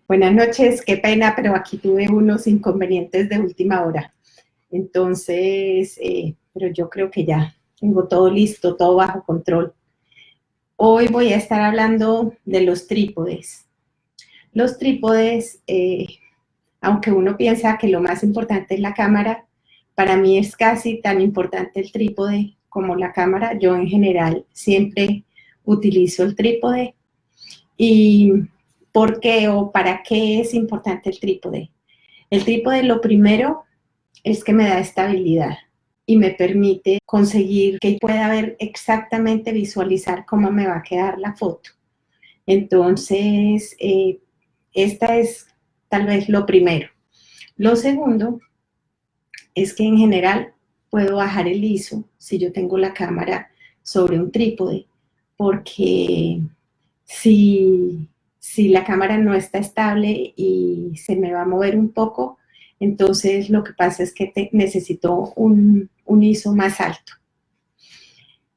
Buenas noches, qué pena, pero aquí tuve unos inconvenientes de última hora. Entonces, pero yo creo que ya tengo todo listo, todo bajo control. Hoy voy a estar hablando de los trípodes. Los trípodes, aunque uno piensa que lo más importante es la cámara, para mí es casi tan importante el trípode como la cámara. Yo en general siempre utilizo el trípode. ¿Y por qué o para qué es importante el trípode? El trípode, lo primero, es que me da estabilidad y me permite conseguir que pueda ver exactamente, visualizar cómo me va a quedar la foto. Entonces, esta es tal vez lo primero. Lo segundo es que en general puedo bajar el ISO si yo tengo la cámara sobre un trípode, porque si la cámara no está estable y se me va a mover un poco, entonces lo que pasa es que necesito un ISO más alto.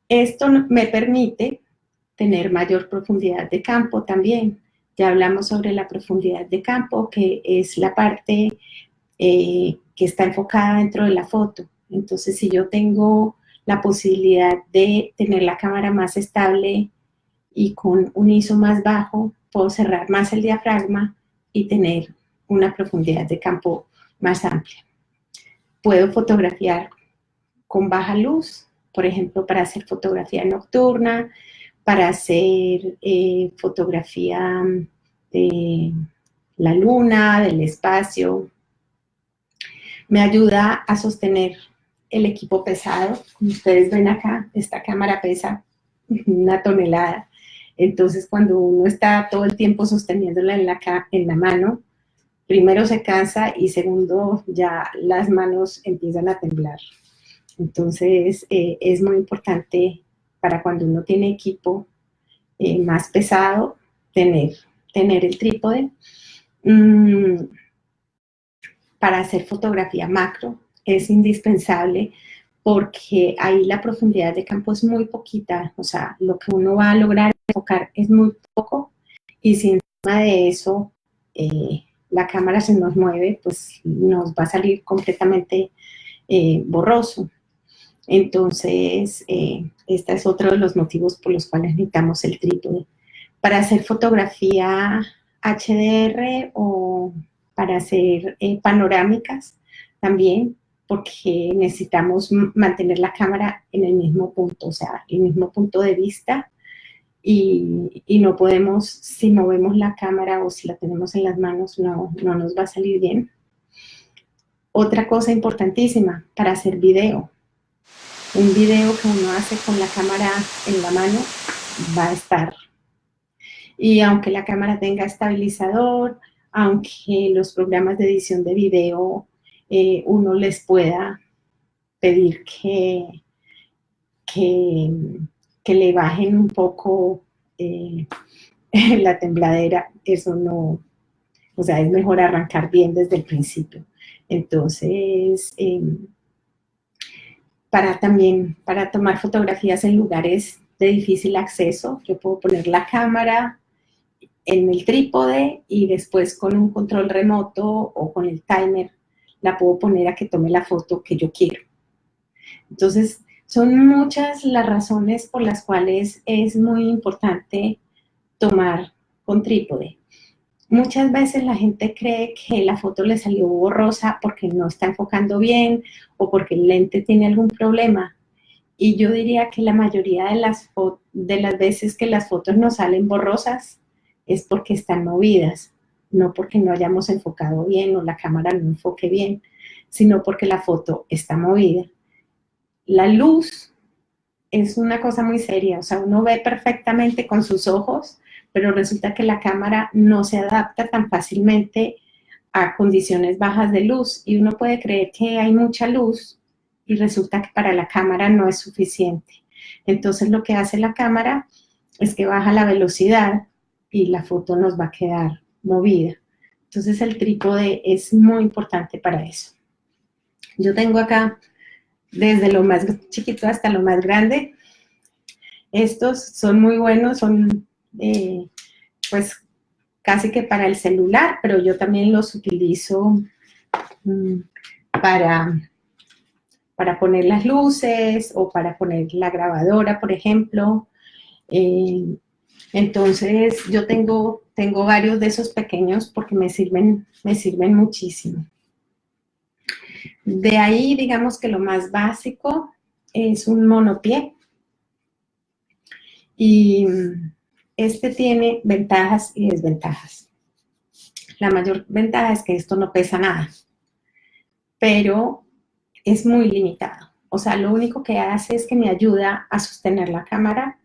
Esto me permite tener mayor profundidad de campo también. Ya hablamos sobre la profundidad de campo, que es la parte que está enfocada dentro de la foto. Entonces, si yo tengo la posibilidad de tener la cámara más estable y con un ISO más bajo, puedo cerrar más el diafragma y tener una profundidad de campo más amplia. Puedo fotografiar con baja luz, por ejemplo, para hacer fotografía nocturna, para hacer fotografía de la luna, del espacio. Me ayuda a sostener el equipo pesado. Como ustedes ven acá, esta cámara pesa 1 tonelada. Entonces, cuando uno está todo el tiempo sosteniéndola en la mano, primero se cansa y segundo, ya las manos empiezan a temblar. Entonces, es muy importante para cuando uno tiene equipo más pesado, tener el trípode. Para hacer fotografía macro es indispensable porque ahí la profundidad de campo es muy poquita, o sea, lo que uno va a lograr enfocar es muy poco, y si encima de eso la cámara se nos mueve, pues nos va a salir completamente borroso. Entonces, este es otro de los motivos por los cuales necesitamos el trípode. Para hacer fotografía HDR o para hacer panorámicas también, porque necesitamos mantener la cámara en el mismo punto, o sea, el mismo punto de vista, y no podemos, si movemos la cámara o si la tenemos en las manos, no nos va a salir bien. Otra cosa importantísima, para hacer video. Un video que uno hace con la cámara en la mano va a estar. Y aunque la cámara tenga estabilizador, aunque los programas de edición de video uno les pueda pedir que le bajen un poco la tembladera, eso no, o sea, es mejor arrancar bien desde el principio. Entonces, para tomar fotografías en lugares de difícil acceso, yo puedo poner la cámara en el trípode y después con un control remoto o con el timer la puedo poner a que tome la foto que yo quiero. Entonces, son muchas las razones por las cuales es muy importante tomar con trípode. Muchas veces la gente cree que la foto le salió borrosa porque no está enfocando bien o porque el lente tiene algún problema. Y yo diría que la mayoría de las veces que las fotos nos salen borrosas es porque están movidas, no porque no hayamos enfocado bien o la cámara no enfoque bien, sino porque la foto está movida. La luz es una cosa muy seria, o sea, uno ve perfectamente con sus ojos, pero resulta que la cámara no se adapta tan fácilmente a condiciones bajas de luz y uno puede creer que hay mucha luz y resulta que para la cámara no es suficiente. Entonces lo que hace la cámara es que baja la velocidad y la foto nos va a quedar movida. Entonces el trípode es muy importante para eso. Yo tengo acá desde lo más chiquito hasta lo más grande. Estos son muy buenos, son pues casi que para el celular, pero yo también los utilizo para poner las luces o para poner la grabadora, por ejemplo. Entonces, yo tengo varios de esos pequeños porque me sirven muchísimo. De ahí, digamos que lo más básico es un monopié. Y este tiene ventajas y desventajas. La mayor ventaja es que esto no pesa nada, pero es muy limitado. O sea, lo único que hace es que me ayuda a sostener la cámara,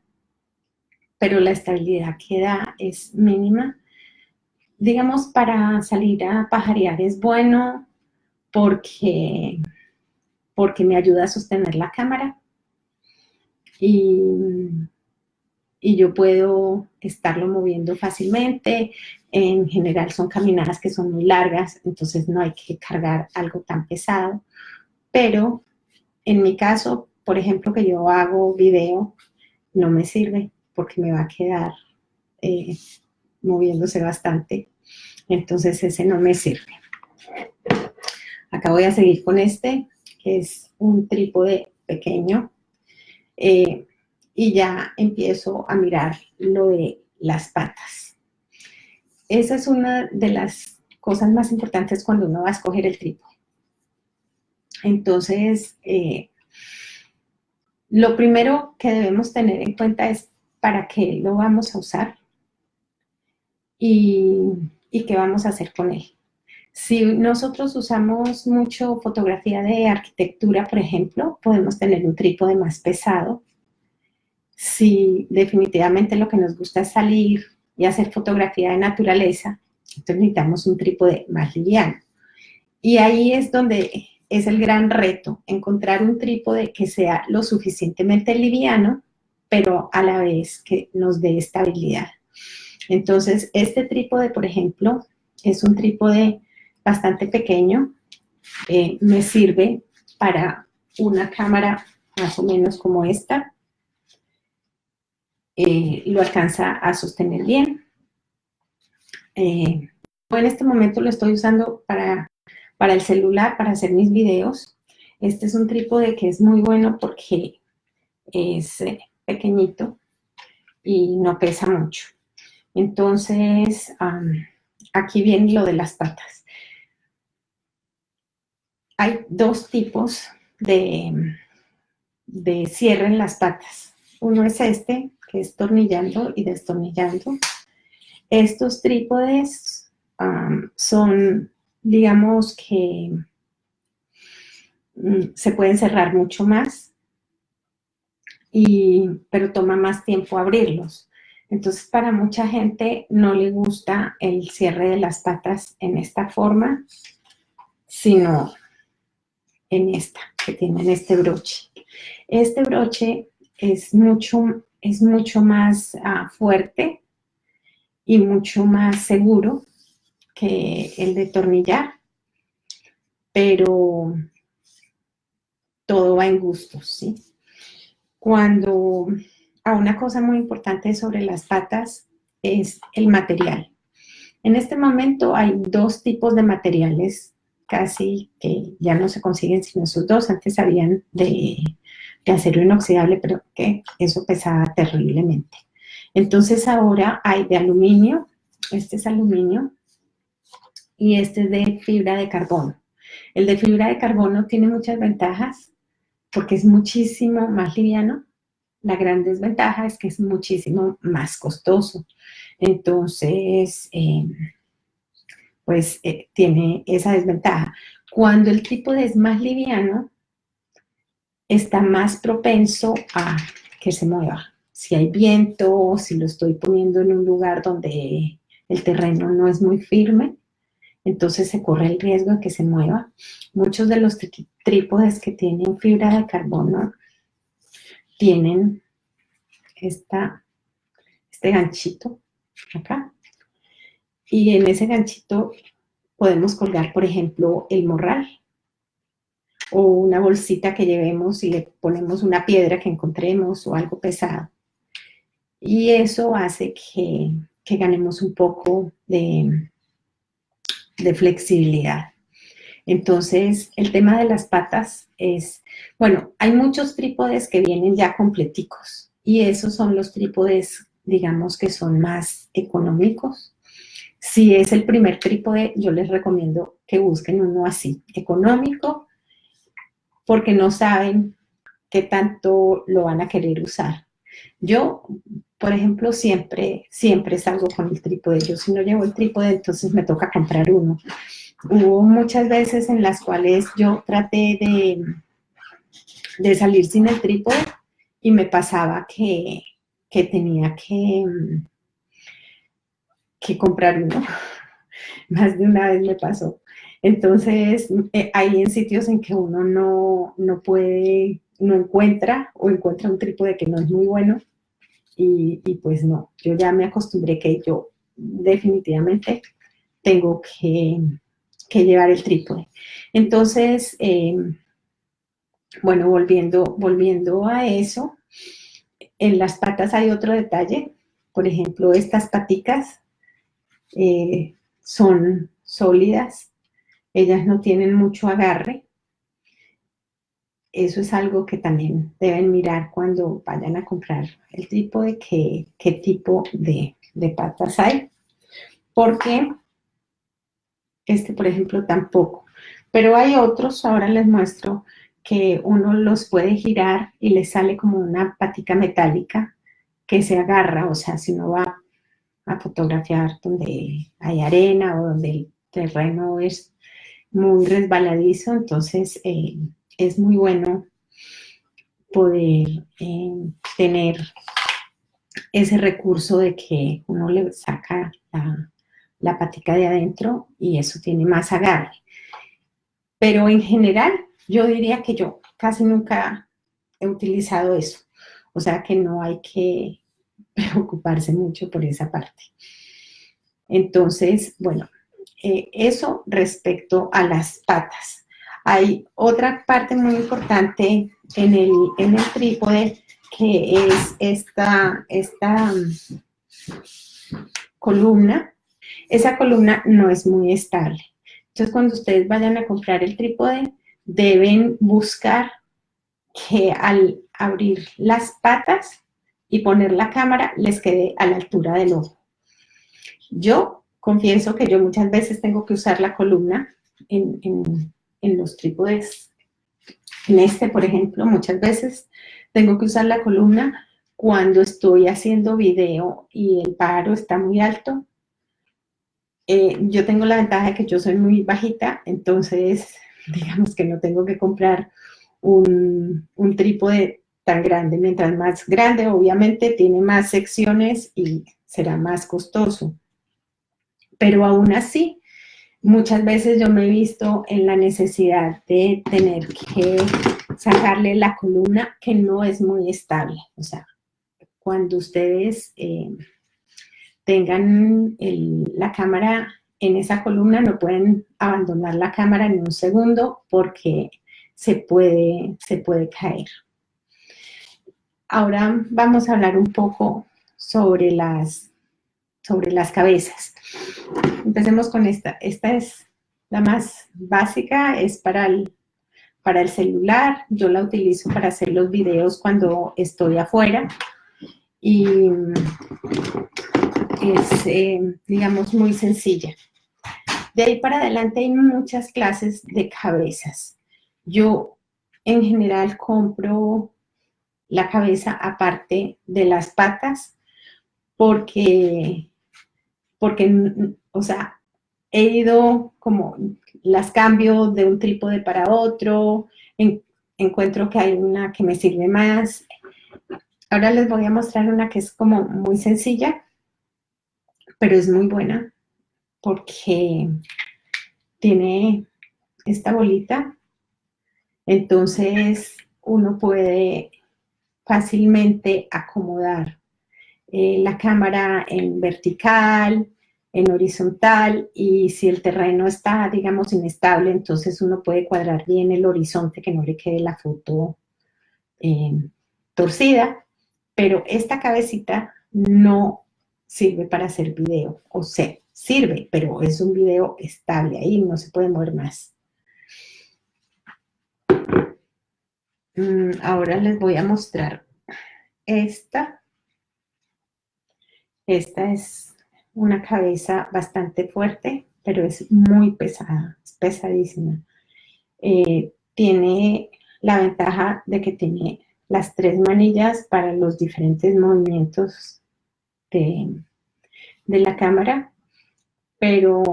pero la estabilidad que da es mínima. Digamos, para salir a pajarear es bueno porque me ayuda a sostener la cámara y yo puedo estarlo moviendo fácilmente. En general son caminadas que son muy largas, entonces no hay que cargar algo tan pesado. Pero en mi caso, por ejemplo, que yo hago video, no me sirve porque me va a quedar moviéndose bastante. Entonces ese no me sirve. Acá voy a seguir con este, que es un trípode pequeño. Y ya empiezo a mirar lo de las patas. Esa es una de las cosas más importantes cuando uno va a escoger el trípode. Entonces, lo primero que debemos tener en cuenta es para qué lo vamos a usar y qué vamos a hacer con él. Si nosotros usamos mucho fotografía de arquitectura, por ejemplo, podemos tener un trípode más pesado. Si definitivamente lo que nos gusta es salir y hacer fotografía de naturaleza, entonces necesitamos un trípode más liviano. Y ahí es donde es el gran reto, encontrar un trípode que sea lo suficientemente liviano, pero a la vez que nos dé estabilidad. Entonces, este trípode, por ejemplo, es un trípode bastante pequeño. Me sirve para una cámara más o menos como esta. Lo alcanza a sostener bien. En este momento lo estoy usando para el celular, para hacer mis videos. Este es un trípode que es muy bueno porque es pequeñito y no pesa mucho. Entonces, aquí viene lo de las patas. Hay dos tipos de cierre en las patas. Uno es este, que es tornillando y destornillando. Estos trípodes son, digamos que se pueden cerrar mucho más, pero toma más tiempo abrirlos. Entonces, para mucha gente no le gusta el cierre de las patas en esta forma, sino en esta, que tienen este broche. Este broche es mucho más fuerte y mucho más seguro que el de tornillar, pero todo va en gustos, ¿sí? Una cosa muy importante sobre las patas es el material. En este momento hay dos tipos de materiales casi que ya no se consiguen sino esos dos. Antes habían de acero inoxidable, pero que eso pesaba terriblemente. Entonces ahora hay de aluminio, este es aluminio, y este es de fibra de carbono. El de fibra de carbono tiene muchas ventajas porque es muchísimo más liviano. La gran desventaja es que es muchísimo más costoso. Entonces, tiene esa desventaja. Cuando el trípode es más liviano, está más propenso a que se mueva. Si hay viento, si lo estoy poniendo en un lugar donde el terreno no es muy firme, entonces se corre el riesgo de que se mueva. Muchos de los trípodes que tienen fibra de carbono tienen este ganchito acá. Y en ese ganchito podemos colgar, por ejemplo, el morral o una bolsita que llevemos y le ponemos una piedra que encontremos o algo pesado. Y eso hace que que ganemos un poco de flexibilidad. Entonces, el tema de las patas es, bueno, hay muchos trípodes que vienen ya completicos y esos son los trípodes, digamos, que son más económicos. Si es el primer trípode, yo les recomiendo que busquen uno así, económico, porque no saben qué tanto lo van a querer usar. Yo, por ejemplo, siempre salgo con el trípode. Yo si no llevo el trípode, entonces me toca comprar uno. Hubo muchas veces en las cuales yo traté de salir sin el trípode y me pasaba que tenía que comprar uno. Más de una vez me pasó. Entonces, hay en sitios en que uno no puede, no encuentra o encuentra un trípode que no es muy bueno y pues no, yo ya me acostumbré que yo definitivamente tengo que llevar el trípode. Entonces, bueno, volviendo a eso, en las patas hay otro detalle. Por ejemplo, estas paticas son sólidas, ellas no tienen mucho agarre. Eso es algo que también deben mirar cuando vayan a comprar el trípode, qué tipo de patas hay. Porque este, por ejemplo, tampoco. Pero hay otros, ahora les muestro, que uno los puede girar y les sale como una patica metálica que se agarra, o sea, si uno va a fotografiar donde hay arena o donde el terreno es muy resbaladizo, entonces es muy bueno poder tener ese recurso de que uno le saca la patica de adentro y eso tiene más agarre. Pero en general, yo diría que yo casi nunca he utilizado eso. O sea que no hay que preocuparse mucho por esa parte. Entonces, bueno, eso respecto a las patas. Hay otra parte muy importante en el trípode que es esta columna. Esa columna no es muy estable. Entonces, cuando ustedes vayan a comprar el trípode, deben buscar que al abrir las patas y poner la cámara les quede a la altura del ojo. Yo confieso que yo muchas veces tengo que usar la columna en los trípodes. En este, por ejemplo, muchas veces tengo que usar la columna cuando estoy haciendo video y el paro está muy alto. Yo tengo la ventaja de que yo soy muy bajita, entonces digamos que no tengo que comprar un trípode tan grande. Mientras más grande, obviamente, tiene más secciones y será más costoso. Pero aún así, muchas veces yo me he visto en la necesidad de tener que sacarle la columna que no es muy estable. O sea, cuando ustedes tengan la cámara en esa columna, no pueden abandonar la cámara en un segundo porque se puede caer. Ahora vamos a hablar un poco sobre las cabezas. Empecemos con esta. Esta es la más básica, es para el celular. Yo la utilizo para hacer los videos cuando estoy afuera. Y es, digamos, muy sencilla. De ahí para adelante hay muchas clases de cabezas. Yo, en general, compro la cabeza aparte de las patas porque, o sea, he ido como, las cambio de un trípode para otro, encuentro que hay una que me sirve más. Ahora les voy a mostrar una que es como muy sencilla, pero es muy buena porque tiene esta bolita, entonces uno puede fácilmente acomodar la cámara en vertical, en horizontal, y si el terreno está, digamos, inestable, entonces uno puede cuadrar bien el horizonte, que no le quede la foto torcida, pero esta cabecita no sirve para hacer video. O sea, sirve, pero es un video estable, ahí no se puede mover más. Ahora les voy a mostrar esta. Esta es una cabeza bastante fuerte, pero es muy pesada, es pesadísima. Tiene la ventaja de que tiene las 3 manillas para los diferentes movimientos de la cámara, pero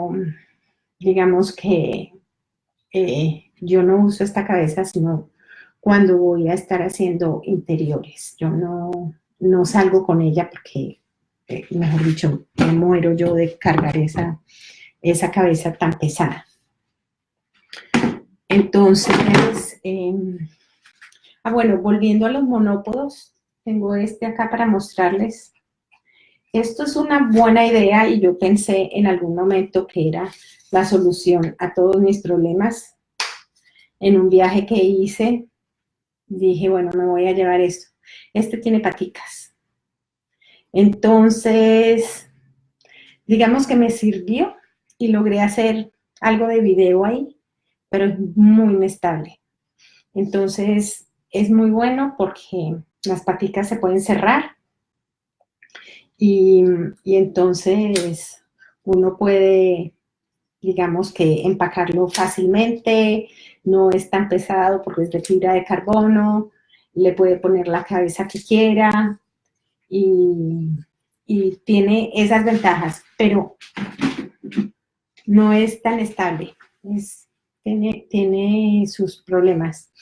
digamos que yo no uso esta cabeza sino cuando voy a estar haciendo interiores. Yo no salgo con ella porque, mejor dicho, me muero yo de cargar esa cabeza tan pesada. Entonces, bueno, volviendo a los monópodos, tengo este acá para mostrarles. Esto es una buena idea y yo pensé en algún momento que era la solución a todos mis problemas. En un viaje que hice, dije, bueno, me voy a llevar esto. Este tiene paticas. Entonces, digamos que me sirvió y logré hacer algo de video ahí, pero es muy inestable. Entonces, es muy bueno porque las paticas se pueden cerrar y entonces uno puede, digamos que empacarlo fácilmente, no es tan pesado porque es de fibra de carbono, le puede poner la cabeza que quiera y tiene esas ventajas, pero no es tan estable, tiene sus problemas.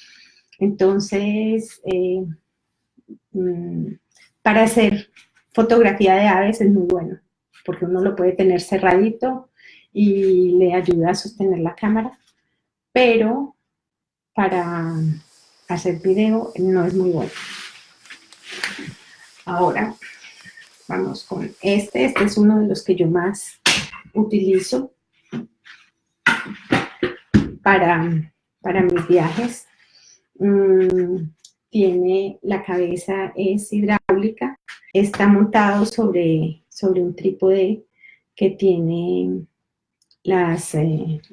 Entonces, para hacer fotografía de aves es muy bueno, porque uno lo puede tener cerradito y le ayuda a sostener la cámara, pero para hacer video no es muy bueno. Ahora vamos con este es uno de los que yo más utilizo para mis viajes. Tiene la cabeza, es hidráulica, está montado sobre un trípode que tiene la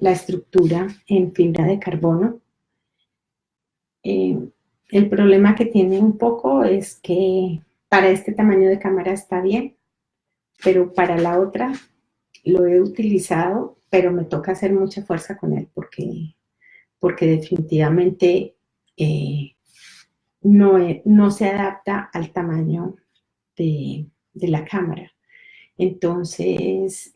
estructura en fibra de carbono. El problema que tiene un poco es que para este tamaño de cámara está bien, pero para la otra lo he utilizado, pero me toca hacer mucha fuerza con él porque definitivamente no se adapta al tamaño de la cámara. Entonces,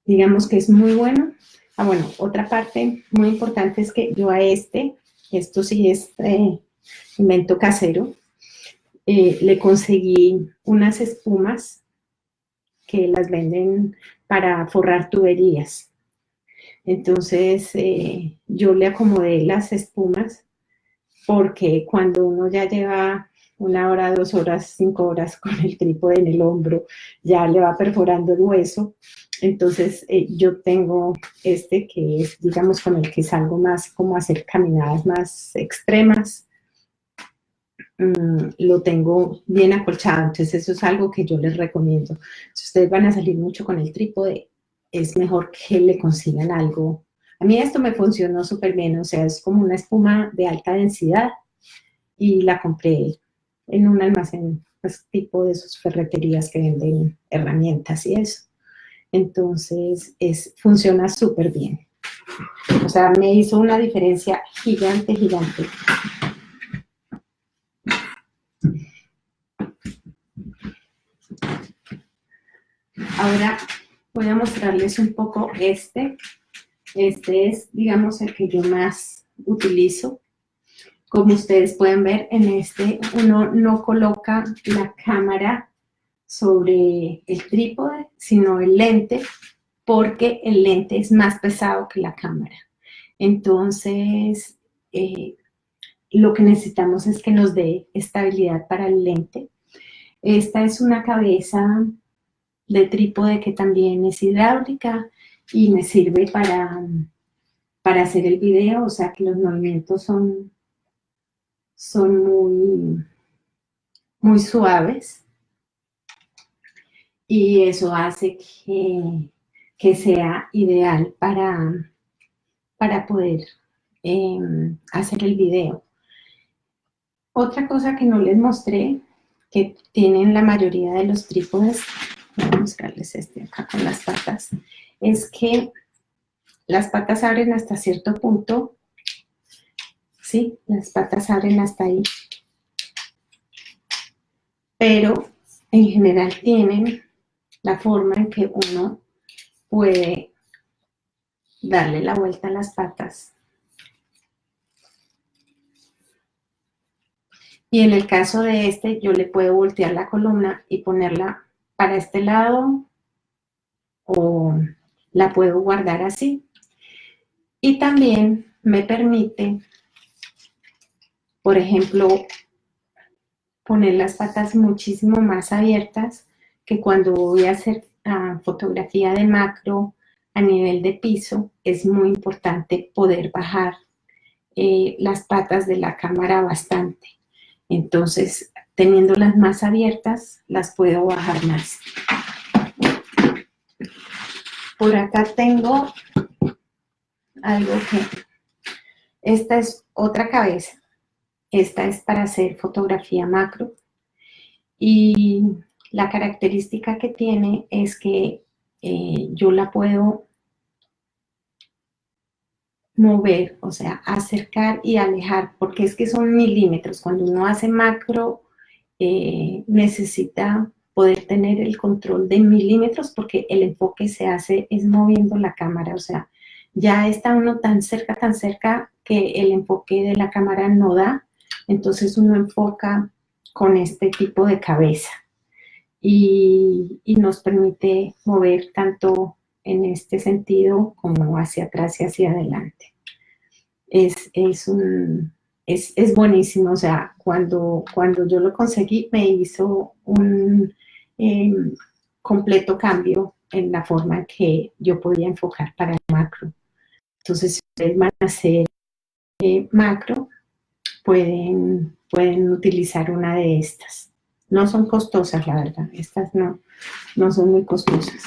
digamos que es muy bueno. Bueno, otra parte muy importante es que yo a esto sí es invento casero, le conseguí unas espumas que las venden para forrar tuberías. Entonces, yo le acomodé las espumas porque cuando uno ya lleva 1 hora, 2 horas, 5 horas con el trípode en el hombro, ya le va perforando el hueso. Entonces, yo tengo que es, digamos, con el que salgo más como a hacer caminadas más extremas. Lo tengo bien acolchado, entonces eso es algo que yo les recomiendo. Si ustedes van a salir mucho con el trípode, es mejor que le consigan algo. A mí esto me funcionó súper bien, o sea, es como una espuma de alta densidad y la compré en un almacén, pues tipo de sus ferreterías que venden herramientas y eso. Entonces, funciona súper bien. O sea, me hizo una diferencia gigante, gigante. Ahora voy a mostrarles un poco este. Este es, digamos, el que yo más utilizo. Como ustedes pueden ver, en este uno no coloca la cámara sobre el trípode, sino el lente, porque el lente es más pesado que la cámara. Entonces, lo que necesitamos es que nos dé estabilidad para el lente. Esta es una cabeza de trípode que también es hidráulica y me sirve para hacer el video, o sea que los movimientos son muy, muy suaves. y eso hace que sea ideal para poder hacer el video. Otra cosa que no les mostré, que tienen la mayoría de los trípodes, voy a mostrarles este acá con las patas, es que las patas abren hasta cierto punto, ¿sí? Las patas abren hasta ahí, pero en general tienen la forma en que uno puede darle la vuelta a las patas. Y en el caso de este, yo le puedo voltear la columna y ponerla para este lado o la puedo guardar así. Y también me permite, por ejemplo, poner las patas muchísimo más abiertas que cuando voy a hacer fotografía de macro a nivel de piso. Es muy importante poder bajar las patas de la cámara bastante. Entonces, teniéndolas más abiertas, las puedo bajar más. Por acá tengo algo que... Esta es otra cabeza. Esta es para hacer fotografía macro. Y la característica que tiene es que yo la puedo mover, o sea, acercar y alejar, porque es que son milímetros. Cuando uno hace macro, necesita poder tener el control de milímetros, porque el enfoque se hace es moviendo la cámara, o sea, ya está uno tan cerca, que el enfoque de la cámara no da, entonces uno enfoca con este tipo de cabeza y nos permite mover tanto en este sentido como hacia atrás y hacia adelante. Es buenísimo, o sea, cuando yo lo conseguí me hizo un completo cambio en la forma en que yo podía enfocar para el macro. Entonces, si ustedes van a hacer macro, pueden utilizar una de estas. No son costosas, la verdad, estas no son muy costosas.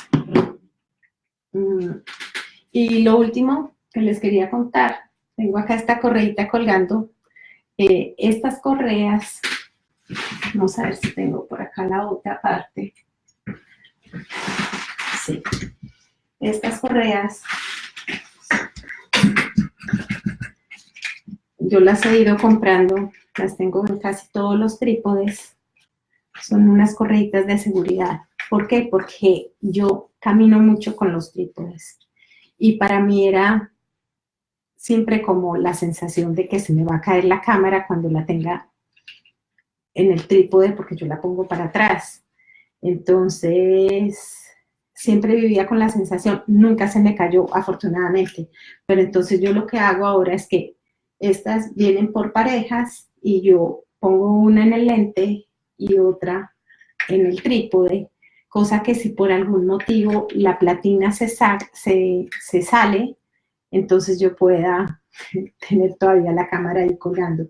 Y lo último que les quería contar, tengo acá esta correita colgando. Estas correas, vamos a ver si tengo por acá la otra parte. Sí. Estas correas, yo las he ido comprando, las tengo en casi todos los trípodes. Son unas correitas de seguridad. ¿Por qué? Porque yo camino mucho con los trípodes. Y para mí era siempre como la sensación de que se me va a caer la cámara cuando la tenga en el trípode, porque yo la pongo para atrás. Entonces, siempre vivía con la sensación, nunca se me cayó, afortunadamente. Pero entonces yo lo que hago ahora es que estas vienen por parejas y yo pongo una en el lente y otra en el trípode, cosa que si por algún motivo la platina se sale, entonces yo pueda tener todavía la cámara ahí colgando.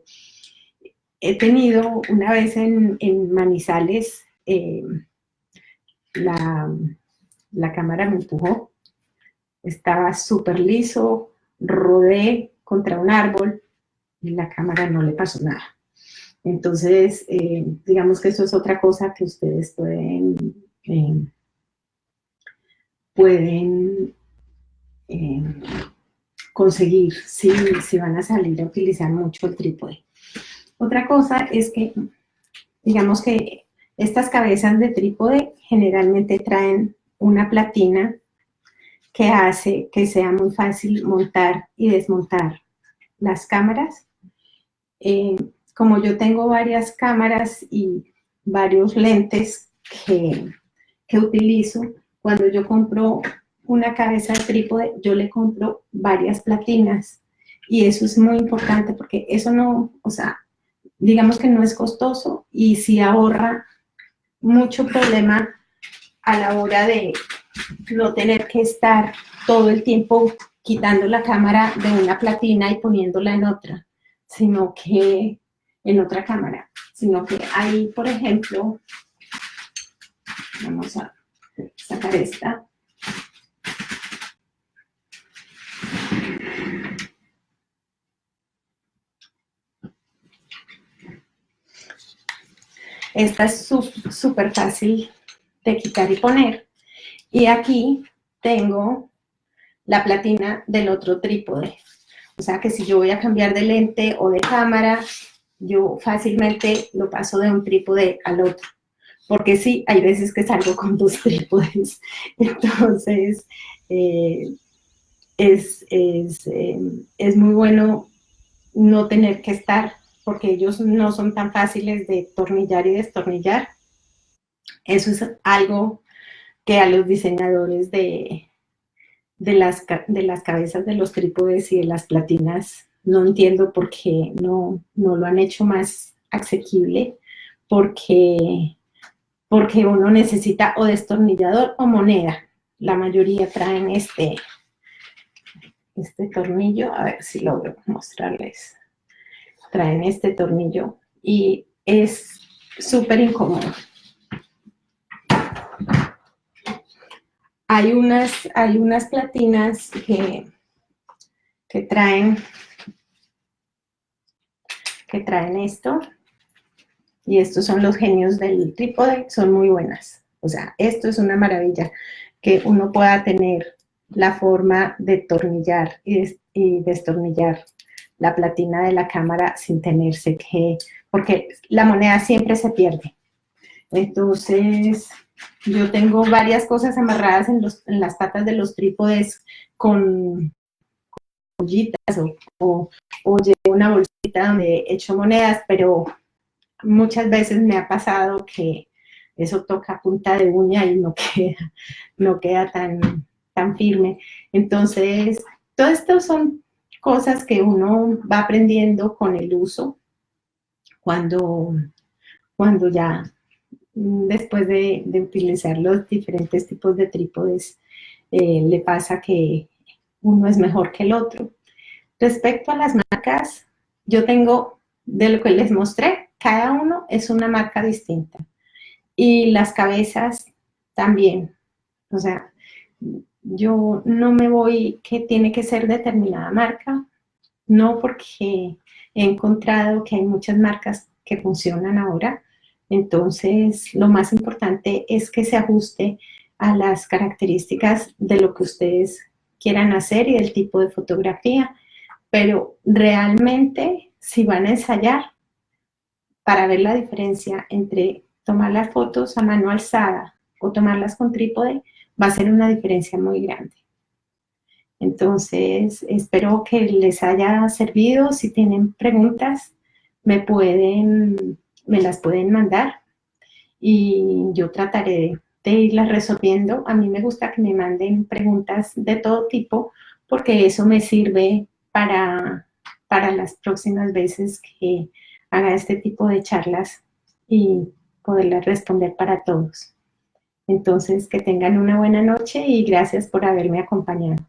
He tenido una vez en Manizales, la cámara me empujó, estaba súper liso, rodé contra un árbol y la cámara no le pasó nada. Entonces, digamos que eso es otra cosa que ustedes pueden conseguir si van a salir a utilizar mucho el trípode. Otra cosa es que, digamos que estas cabezas de trípode generalmente traen una platina que hace que sea muy fácil montar y desmontar las cámaras. Como yo tengo varias cámaras y varios lentes que utilizo, cuando yo compro una cabeza de trípode, yo le compro varias platinas. Y eso es muy importante porque eso no, o sea, digamos que no es costoso y sí ahorra mucho problema a la hora de no tener que estar todo el tiempo quitando la cámara de una platina y poniéndola en otra, sino que en otra cámara, sino que ahí, por ejemplo, vamos a sacar esta. Esta es súper fácil de quitar y poner. Y aquí tengo la platina del otro trípode. O sea que si yo voy a cambiar de lente o de cámara, yo fácilmente lo paso de un trípode al otro. Porque sí, hay veces que salgo con dos trípodes. Entonces, es muy bueno no tener que estar, porque ellos no son tan fáciles de tornillar y destornillar. Eso es algo que a los diseñadores de las cabezas de los trípodes y de las platinas no entiendo por qué no lo han hecho más asequible, porque uno necesita o destornillador o moneda. La mayoría traen este tornillo, a ver si logro mostrarles. Traen este tornillo y es súper incómodo. Hay unas platinas que traen esto, y estos son los genios del trípode, son muy buenas. O sea, esto es una maravilla, que uno pueda tener la forma de tornillar y destornillar la platina de la cámara sin tenerse que, porque la moneda siempre se pierde. Entonces, yo tengo varias cosas amarradas en las patas de los trípodes con ollitas o llevo una bolsita donde he hecho monedas, pero muchas veces me ha pasado que eso toca punta de uña y no queda tan firme. Entonces, todo esto son cosas que uno va aprendiendo con el uso cuando ya después de utilizar los diferentes tipos de trípodes, le pasa que uno es mejor que el otro. Respecto a las marcas, yo tengo, de lo que les mostré, cada uno es una marca distinta. Y las cabezas también. O sea, yo no me voy que tiene que ser determinada marca, no, porque he encontrado que hay muchas marcas que funcionan ahora. Entonces, lo más importante es que se ajuste a las características de lo que ustedes quieran hacer y del tipo de fotografía. Pero realmente, si van a ensayar, para ver la diferencia entre tomar las fotos a mano alzada o tomarlas con trípode, va a ser una diferencia muy grande. Entonces, espero que les haya servido. Si tienen preguntas, me las pueden mandar y yo trataré de irlas resolviendo. A mí me gusta que me manden preguntas de todo tipo, porque eso me sirve para las próximas veces que haga este tipo de charlas y poderlas responder para todos. Entonces, que tengan una buena noche y gracias por haberme acompañado.